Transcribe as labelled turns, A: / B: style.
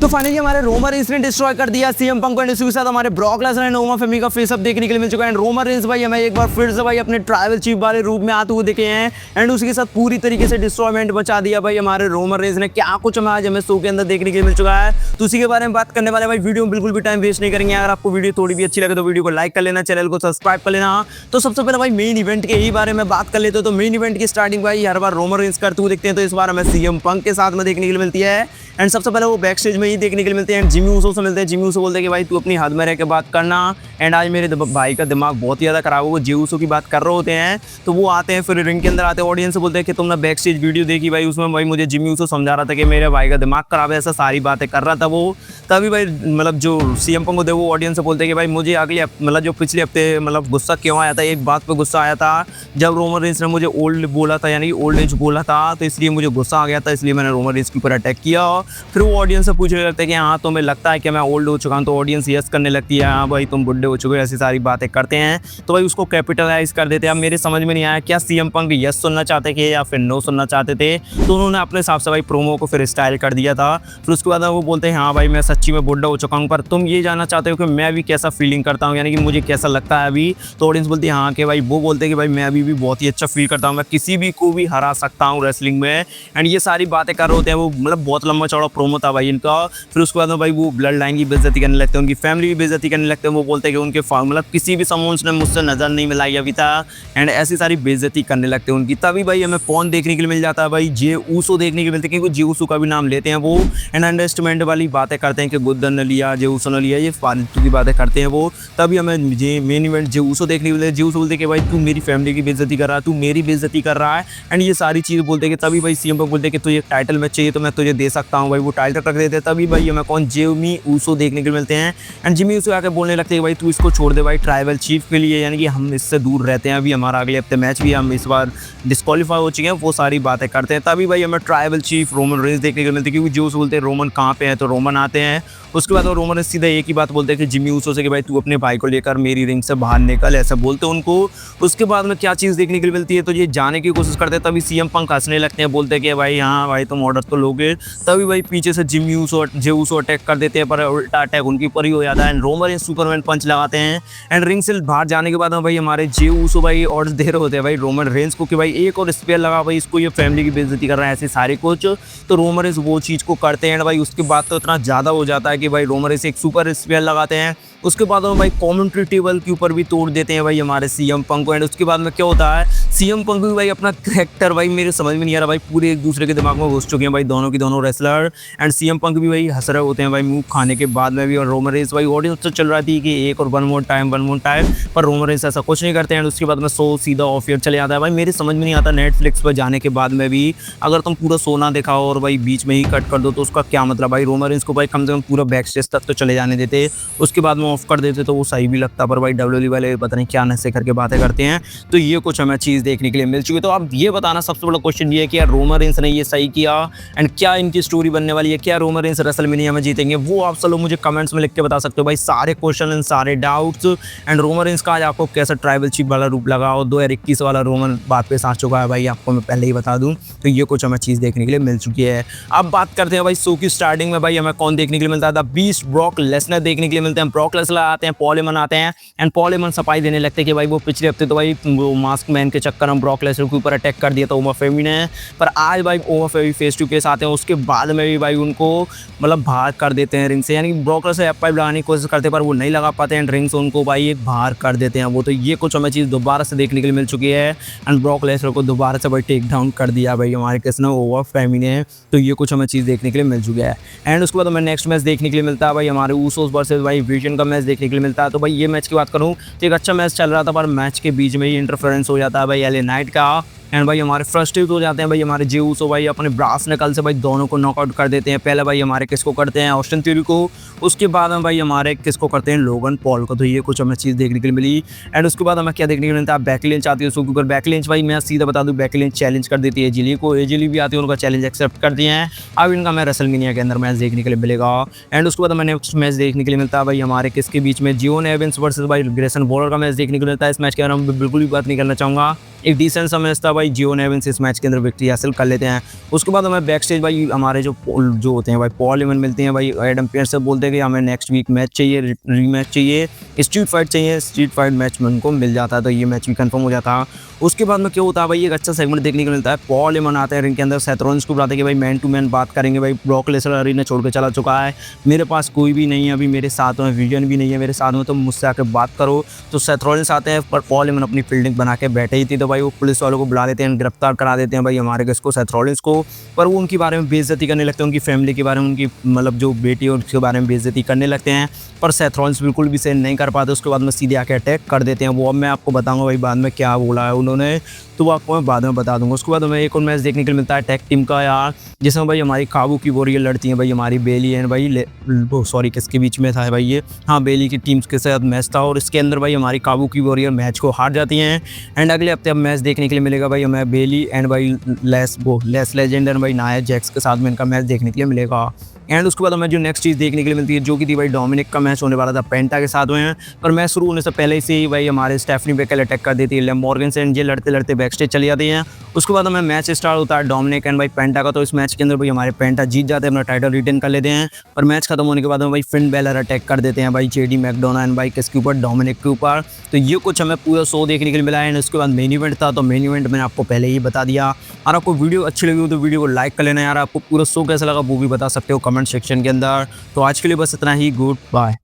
A: Finally हमारे Roman Reigns ने destroy कर दिया सीएम पंक को एंड उसके साथ हमारे ब्रॉक लेसनर एंड ओमा फेमी का फेस अप देखने के लिए मिल चुका है। एंड रोमन रेंस भाई हमें एक बार फिर से भाई अपने ट्राइबल चीफ वाले रूप में आते हुए दिखे हैं एंड उसके साथ पूरी तरीके से डिस्ट्रॉयमेंट मचा दिया भाई हमारे रोमन रेंस ने। क्या कुछ हमें आज हमें शो के अंदर देखने के लिए मिल चुका है, तो उसी के बारे में बात करने वाले भाई। वीडियो में बिल्कुल भी टाइम वेस्ट नहीं करेंगे। अगर आपको वीडियो थोड़ी भी अच्छी लगे तो वीडियो को लाइक कर लेना, चैनल को सब्सक्राइब कर लेना। तो सबसे पहले भाई मेन इवेंट के ही बारे में बात कर लेते हो। तो मेन इवेंट की स्टार्टिंग भाई हर बार रोमन रेंस करते हुए दिखते हैं, तो इस बार हमें सीएम पंक के साथ में देखने के लिए मिलती है। एंड सबसे पहले वो बैक स्टेज में ही देखने के लिए मिलते हैं एंड जिमी ऊसो से मिलते हैं। जिमी ऊसो बोलते हैं कि भाई तू अपनी हद में रह के बात करना। एंड आज मेरे भाई का दिमाग बहुत ही ज़्यादा खराब हो, वो जे ऊसो की बात कर रहे होते हैं। तो वो आते हैं, फिर रिंग के अंदर आते हैं, ऑडियंस से बोलते हैं कि तुमने बैक स्टेज वीडियो देखी भाई, उसमें भाई मुझे जिमी ऊसो समझा रहा था कि मेरे भाई का दिमाग खराब है, ऐसा सारी बातें कर रहा था वो। तभी भाई मतलब जो सीएम पंक होते हैं वो ऑडियंस से बोलते हैं कि भाई मुझे अगले मतलब जो पिछले हफ्ते मतलब गुस्सा क्यों आया था, एक बात पे गुस्सा आया था जब रोमन रेंस ने मुझे ओल्ड बोला था, यानी ओल्ड एज बोला था, तो इसलिए मुझे गुस्सा आ गया था, इसलिए मैंने रोमन रेंस के ऊपर अटैक किया। फिर वो ऑडियंस से पूछने लगता है कि हाँ तुम्हें लगता है कि मैं ओल्ड हो चुका हूँ, तो ऑडियंस यस करने लगती है हाँ भाई तुम बुड्ढे हो चुके हो, ऐसी सारी बातें करते हैं। तो भाई उसको कैपिटलाइज कर देते हैं। अब मेरे समझ में नहीं आया क्या सीएम पंक यस सुनना चाहते थे या फिर नो सुनना चाहते थे, तो उन्होंने अपने हिसाब से भाई प्रोमो को फिर स्टाइल कर दिया था। फिर उसके बाद वो बोलते हैं हाँ भाई मैं सच्ची में बुड्ढा हो चुका हूँ, पर तुम ये जानना चाहते हो कि मैं अभी कैसा फीलिंग करता हूँ, यानी कि मुझे कैसा लगता है अभी। तो ऑडियंस बोलती है हाँ कि भाई, वो बोलते हैं कि भाई मैं अभी भी बहुत ही अच्छा फील करता हूँ, मैं किसी भी को भी हरा सकता हूँ रेसलिंग में। एंड ये सारी बातें कर रहे होते हैं वो, मतलब बहुत लंबा चौड़ा प्रोमो था भाई इनका। फिर उसके बाद में भाई वो ब्लड लाइन की बेइज्जती करने लगते हैं, उनकी फैमिली की बेइज्जती करने लगते हैं। वो बोलते हैं कि उनके मतलब किसी भी समूह ने मुझसे नज़र नहीं मिलाई अभी था, एंड ऐसी सारी बेइज्जती करने लगते हैं उनकी। तभी भाई हमें कौन देखने के लिए मिल जाता है भाई, जे ऊसो देखने के लिए मिलते हैं, क्योंकि जे ऊसो का भी नाम लेते हैं वो। एंड अंडरस्टैंड वाली बातें करते हैं कि गुद्दन ने लिया, जे ऊसो ने लिया, ये फालतू की बातें करते हैं वो। तभी हमें मेन इवेंट जे ऊसो देखने के लिए मिलते हैं। जे ऊसो बोलते हैं कि भाई तू मेरी फैमिली की बेइज्जती कर रहा है, तू मेरी बेइज्जती कर रहा है, एंड ये सारी चीज़ बोलते हैं कि तभी भाई सीएम पंक बोलते हैं कि तुझे टाइटल मैच चाहिए तो मैं तुझे दे सकता हूँ भाई, वो टाइटल रख देते हैं। तभी भाई हमें कौन जिमी ऊसो देखने के लिए मिलते हैं। एंड जिमी ऊसो आके बोलने लगते हैं कि भाई तू इसको छोड़ दे भाई ट्राइबल चीफ के लिए, यानी कि हम इससे दूर रहते हैं, अभी हमारा अगले हफ्ते मैच भी, हम इस बार डिस्क्वालीफाई हो चुके हैं, वो सारी बातें करते हैं। तभी भाई हमें ट्राइबल चीफ रोमन रेंस देखने को मिलती है, क्योंकि जो बोलते हैं रोमन कहाँ पे है, तो रोमन आते हैं। उसके बाद वो रोमन रेंस सीधा एक ही बात बोलते हैं कि जिमी ऊसो से कि भाई तू अपने भाई को लेकर मेरी रिंग से बाहर निकल, ऐसा बोलते हैं उनको। उसके बाद में क्या चीज़ देखने के लिए मिलती है, तो ये जाने की कोशिश करते हैं। तभी सीएम पंक हंसने लगते हैं, बोलते हैं कि भाई हाँ भाई तुम ऑर्डर तो लोगे। तभी भाई पीछे से Jimmy Uso Jey Uso attack कर देते हैं, पर उल्टा अटैक उनके ऊपर ही हो जाता है। एंड रोमन रेंस सुपरमैन पंच लगाते हैं। एंड रिंग से बाहर जाने के बाद भाई हमारे जे ऊसो भाई ऑर्डर दे रहे होते हैं भाई रोमन रेंस को कि भाई एक और स्पेयर लगा भाई, इसको ये फैमिली की बेइज्जती कर रहा है, ऐसे सारे कुछ। तो रोमन रेंस वो चीज़ को करते हैं भाई। उसके बाद तो इतना ज़्यादा हो जाता है कि भाई रोमन रेंस एक सुपर स्पेयर लगाते हैं। उसके बाद में भाई कमेंट्री टेबल के ऊपर भी तोड़ देते हैं भाई हमारे सीएम पंक को। एंड उसके बाद में क्या होता है, सीएम पंक भी भाई अपना कैरेक्टर भाई मेरे समझ में नहीं आ रहा भाई, पूरे एक दूसरे के दिमाग में घुस चुके हैं भाई दोनों की दोनों रेसलर। एंड सीएम पंक भी भाई हंस रहे होते हैं भाई मूव खाने के बाद में भी। और रोमन रेंस भाई ऑडियंस तो चल रहा थी कि एक और वन मोर टाइम, पर रोमन रेंस ऐसा कुछ नहीं करते हैं। उसके बाद में शो सीधा ऑफ एयर चले जाता है भाई। मेरे समझ में नहीं आता नेटफ्लिक्स पर जाने के बाद में भी अगर तुम पूरा शो ना देखा और भाई बीच में ही कट कर दो तो उसका क्या मतलब भाई। रोमन रेंस को भाई कम से कम पूरा बैक स्टेज तक तो चले जाने देते, उसके बाद में ऑफ कर देते तो वो सही भी लगता। पर भाई डब्ल्यूडब्ल्यूई वाले पता नहीं क्या नशे करके बातें करते हैं। तो ये कुछ हमें चीज़ देखने के लिए मिल चुकी है। तो अब ये बताना सबसे बड़ा क्वेश्चन ये है कि यार रोमन रेंस ने ये सही किया एंड क्या इनकी स्टोरी बनने वाली है, क्या रोमन रेंस रेसलमेनिया में जीतेंगे, वो आप सब लोग मुझे कमेंट्स में लिख के बता सकते हो भाई। सारे क्वेश्चन एंड सारे डाउट्स। एंड रोमन रेंस का आज आपको कैसा ट्राइबल चीफ वाला रूप लगा, और 2021 वाला रोमन बात पे आ चुका है भाई, आपको मैं पहले ही बता दूं। तो ये कुछ हमें चीज़ देखने के लिए मिल चुकी है। अब बात करते हैं भाई शो की स्टार्टिंग में भाई हमें कौन देखने के लिए मिलता है, द बीस्ट ब्रॉक लेसनर देखने के लिए मिलते हैं। ब्रॉक लेसनर आते हैं, पॉल हेमन आते हैं एंड पॉल हेमन सफाई देने लगते हैं कि भाई वो पिछले हफ्ते तो भाई वो मास्क मैन के चक्कर में ब्रॉक लेसनर के ऊपर अटैक कर दिया था ओमा फेमी ने, पर आज भाई ओमा फेमी फेस टू फेस आते हैं। उसके बाद में भी भाई उनको मतलब बाहर कर देते हैं रिंग से, यानी ब्रॉक लेसनर F5 लगाने की कोशिश करते हैं पर वो नहीं लगा पाते हैं, रिंग से उनको भाई एक बाहर कर देते हैं वो। तो ये कुछ हमें चीज़ दोबारा से देखने के लिए मिल चुकी है। एंड ब्रॉक लेसनर को दोबारा से भाई टेक डाउन कर दिया भाई हमारे किसने, ओमा फेमी ने। तो ये कुछ हमें चीज़ देखने के लिए मिल चुकी है। एंड उसके बाद हमें नेक्स्ट मैच देखने के लिए मिलता है भाई हमारे ऊसोस वर्सेस भाई विजन का मैच देखने के लिए मिलता है। तो भाई ये मैच की बात करूँ तो एक अच्छा मैच चल रहा था, पर मैच के बीच में ही इंटरफेरेंस हो जाता है भाई LA नाइट का। एंड भाई हमारे फ्रस्ट्रेट हो जाते हैं भाई हमारे जे ऊसो भाई अपने ब्रास नकल से भाई दोनों को नॉकआउट कर देते हैं। पहले भाई हमारे किसको करते हैं, ऑस्टिन थ्योरी को, उसके बाद में भाई हमारे किसको करते हैं, लोगन पॉल को। तो ये कुछ हमें चीज़ देखने के लिए मिली। एंड उसके बाद हमें क्या देखने के लिए मिलता है, बैकी लिंच आती है उसके ऊपर। बैकी लिंच भाई मैं सीधा बता दूँ, बैकी लिंच चैलेंज कर देती है एजिली को, एजिली भी आती है, उनका चैलेंज एक्सेप्ट करती हैं। अब इनका मैं रेसलमेनिया के अंदर मैच देखने के लिए मिलेगा। एंड उसके बाद हमें नेक्स्ट मैच देखने के लिए मिलता है भाई हमारे किसके बीच में, जियोन एवेंस वर्सेस भाई ग्रेसन वॉलर का मैच देखने को मिलता है। इस मैच के बारे में बिल्कुल भी बात नहीं करना चाहूँगा, एक डिसेंट सा मैच था भाई, जियो नेवेंस इस मैच के अंदर विक्ट्री हासिल कर लेते हैं। उसके बाद हमें बैक स्टेज भाई हमारे जो होते हैं भाई पॉल एमन मिलते हैं भाई, एडम पेयर्स से बोलते हैं कि हमें नेक्स्ट वीक मैच चाहिए, रीमैच चाहिए, स्ट्रीट फाइट चाहिए, स्ट्रीट फाइट मैच में उनको मिल जाता है, तो ये मैच भी कंफर्म हो जाता। उसके बाद में क्या होता है भाई, एक अच्छा सेगमेंट देखने को मिलता है, पॉल एमन आते हैं रिंग के अंदर, सेथ रॉलिंस को बुलाते हैं कि भाई मैन टू मैन बात करेंगे, भाई ब्रॉक लेसनर अरीना छोड़ के चला चुका है, मेरे पास कोई भी नहीं है अभी, मेरे साथ में विजन भी नहीं है मेरे साथ में, तो मुझसे आकर बात करो। तो सेथ रॉलिंस आते हैं, पर पॉल एमन अपनी फील्डिंग बना के बैठे ही थी, तो भाई वो पुलिस वालों को बुला लेते हैं, गिरफ्तार करा देते हैं भाई हमारे गेस्ट को, सेथ रॉलिंस को। पर वो उनके बारे में बेइज्जती करने लगते हैं, उनकी फैमिली के बारे में, उनकी मतलब जो बेटी और उसके बारे में बेइज्जती करने लगते हैं, पर सेथ रॉलिंस बिल्कुल भी सहन नहीं कर पाते। उसके बाद में सीधे आके अटैक कर देते हैं। वो अब मैं आपको बताऊंगा भाई बाद में क्या बोला है उन्होंने, तो वो आपको मैं बाद में बता दूंगा। उसके बाद हमें एक और मैच देखने के लिए मिलता है टैग टीम का यार, जिसमें भाई हमारी काबू की वॉरियर लड़ती हैं भाई, हमारी बेली एंड भाई सॉरी किसके बीच में था भाई ये, हाँ बेली की टीम्स के साथ मैच था, और इसके अंदर भाई हमारी काबू की वॉरियर मैच को हार जाती हैं। एंड अगले हफ्ते अब मैच देखने के लिए मिलेगा भाई हमें बेली एंड भाई लेस लेजेंड एंड भाई नाया जैक्स के साथ में इनका मैच देखने के लिए मिलेगा। एंड उसके बाद हमें जो नेक्स्ट चीज़ देखने के लिए मिलती है, जो कि थी भाई डोमिनिक का मैच होने वाला था पेंटा के साथ में, पर मैच शुरू होने से पहले से ही भाई हमारे स्टेफनी बेकल अटैक कर देती है, लेम मॉर्गन से ये लड़ते लड़ते बैक स्टेज चली जाती हैं। उसके बाद हमें मैच स्टार्ट होता है डोमिनिक एंड भाई पेंटा का, तो इस मैच के अंदर भाई हमारे पेंटा जीत जाते हैं, अपना टाइटल रिटेन कर लेते हैं। पर मैच खत्म होने के बाद हम भाई फिन बेलर अटैक कर देते हैं भाई जेडी मैकडोना एंड भाई किसके ऊपर, डोमिनिक के ऊपर। तो ये कुछ हमें पूरा शो देखने के लिए मिला है। एंड उसके बाद मेन इवेंट था, तो मेन इवेंट मैंने आपको पहले ही बता दिया। और आपको वीडियो अच्छी लगी हो तो वीडियो को लाइक कर लेना यार, आपको पूरा शो कैसा लगा वो भी बता सकते हो कमेंट सेक्शन के अंदर। तो आज के लिए बस इतना ही, गुड बाय।